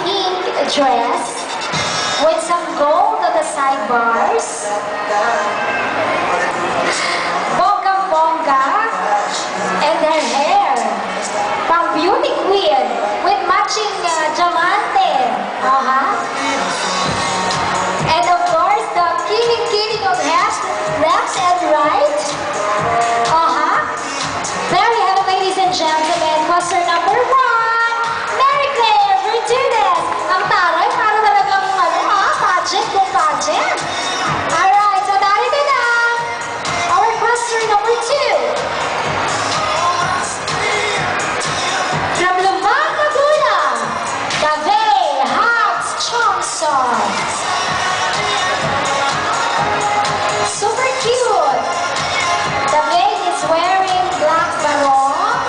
pink dress with some gold on the sidebars. Bonggang-bongga. And her hair. Pang beauty queen with matching diamante. And of course, the kiling-kiling of head, left and right. There we have it, ladies and gentlemen. Cluster number 1, Mary Claire Bertudes. Ang taray, para talagang pageant kung pageant. Alright, so narito na our cluster number 2. From Lumang, Laguna, Davey Habs Chongson. Super cute. Davey is wearing black barong.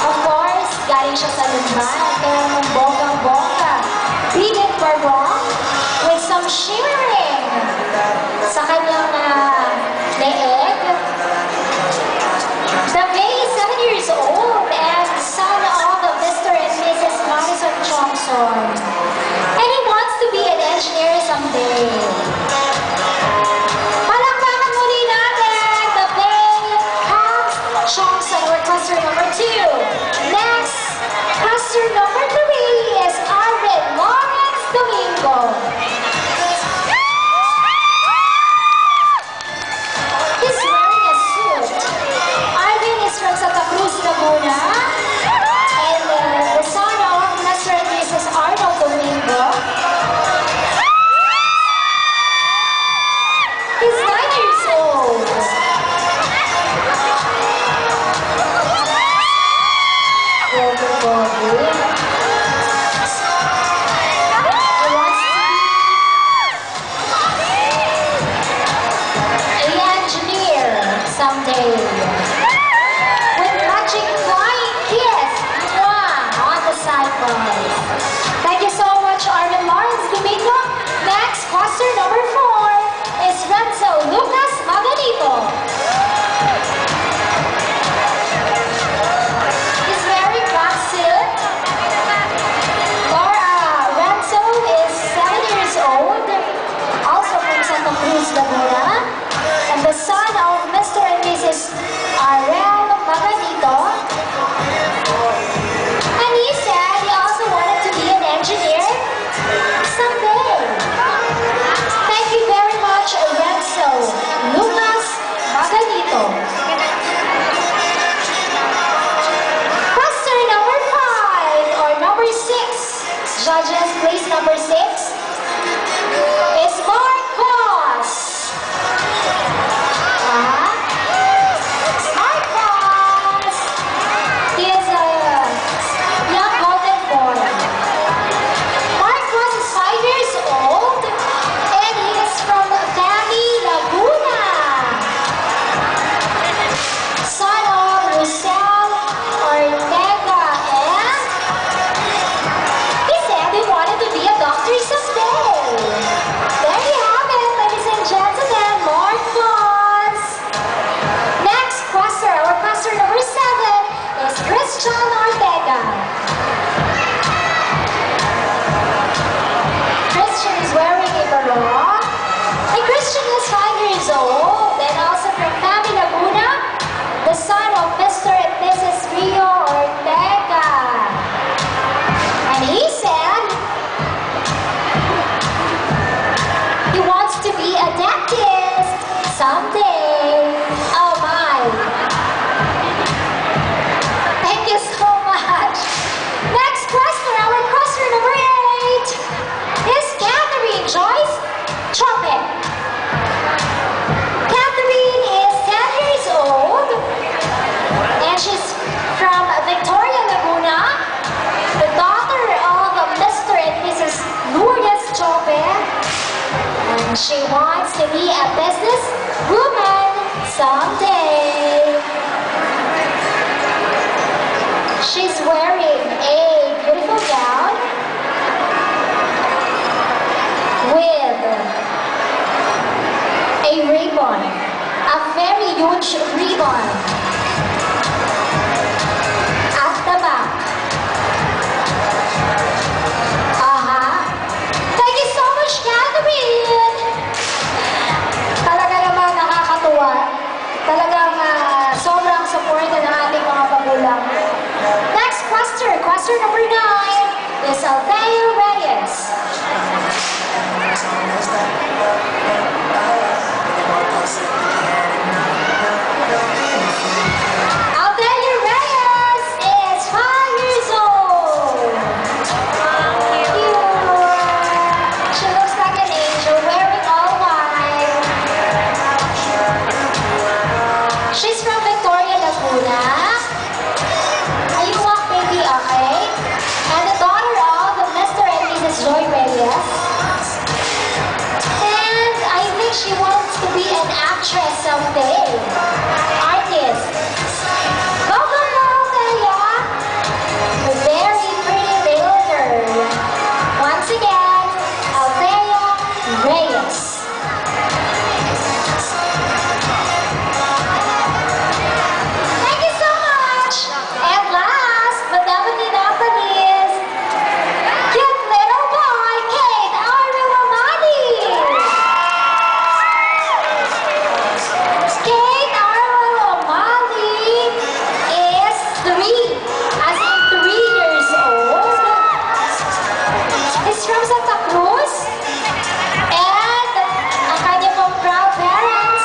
Of course, galing siya sa Lumban. Kaya mong bonggang-bongga. Bigat barong with some shimmering sa kanyang leeg. Davey is 7 years old and son of Mr. and Mrs. Marison Chongson. And he wants to be an engineer someday. Palakpakan muli natin, Davey Habs Chongson, or cluster number 2. Next, cluster number 3 is Arvin Lawrence Domingo. He's wearing a suit. Arvin is from Santa Cruz, Laguna. And the son of Mr. and Mrs. Arnold Domingo. He's 9 years old. He wants to be an engineer someday. With matching flying kiss on the sidebars. Thank you so much, Arvin Lawrence Domingo. Next, cluster number 4 is Renzo Lucas Maganito. He's wearing black suit. Renzo is 7 years old, also from Santa Cruz, Laguna, and the son of Mr. and Mrs. Arel Maganito. And he said he also wanted to be an engineer someday. Thank you very much, Renzo Lucas Maganito. Cluster number 5, or number 6. Judges, please, number 6 is Marcos. Marcos! He is a young golden boy. Marcos is 5 years old and he is from Fami, Laguna. Son of Rosel Ortega, and he said he wanted to be a doctor someday. There you have it, ladies and gentlemen, Marcos. Next cluster, our cluster number 7 is Christian Ortega. Christian is wearing a barong. And Christian is 5 years old and also from Fami, Laguna, the son of Mr. and Mrs. Rio Ortega. And he said he wants to be a dentist someday. Oh my. Thank you so much. Next cluster, our cluster number 8 is Catherine Joyce Chope. Catherine is 10 years old and she's from Victoria, Laguna, the daughter of Mr. and Mrs. Lourdes Chope. And she wants to be a business woman someday. She's wearing a beautiful gown with a ribbon, a very huge ribbon at the back. quester number 9 is Althea Reyes. Althea Reyes is 5 years old. Cute. She looks like an angel wearing all white. She's from Victoria, Laguna. Are you walk baby, okay? And the daughter of Mr. and Mrs. Joy Reyes. And I think she wants to be an actress someday. Artist. Welcome, Althea. A very pretty little girl. Once again, Althea Reyes. Thank you so much. And last but definitely not the least, cute little boy, Kate Arwillamani. Kate Arwillamani is 3, as in 3 years old. He's from Santa Cruz. And ang kanya pong proud parents,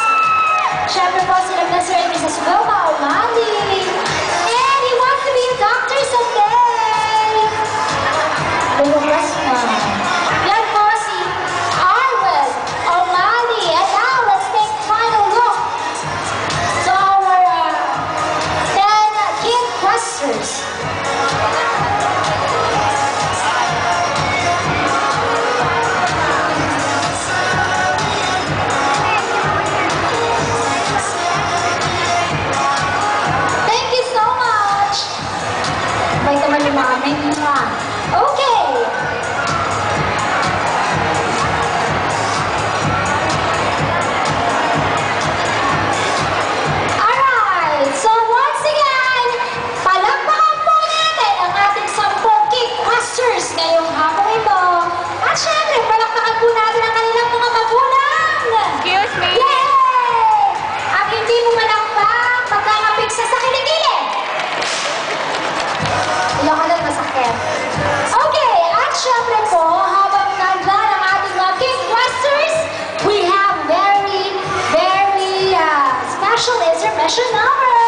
syempre po sila Mr. and Mrs. Wilma O'Malley. And he wants to be a doctor someday. Lumabas na. Yan po si Arwil O'Malley. And now, let's take a final look to our 10 kid questers. Thank you so much. Bye naman ni Mami. Okay. Alright. So once again, palakpakan po natin ang ating 10 kid questers ngayong hapon ito. At syempre, palakpakan po natin ang kanilang mga magulang. Excuse me. Yay! At hindi mo malakpak, magkakapig sa kilikili. Ilang ka lang masakit. Okay, at syempre po, habang nandyan ang ating mga kid questers, we have very, very special intermission number.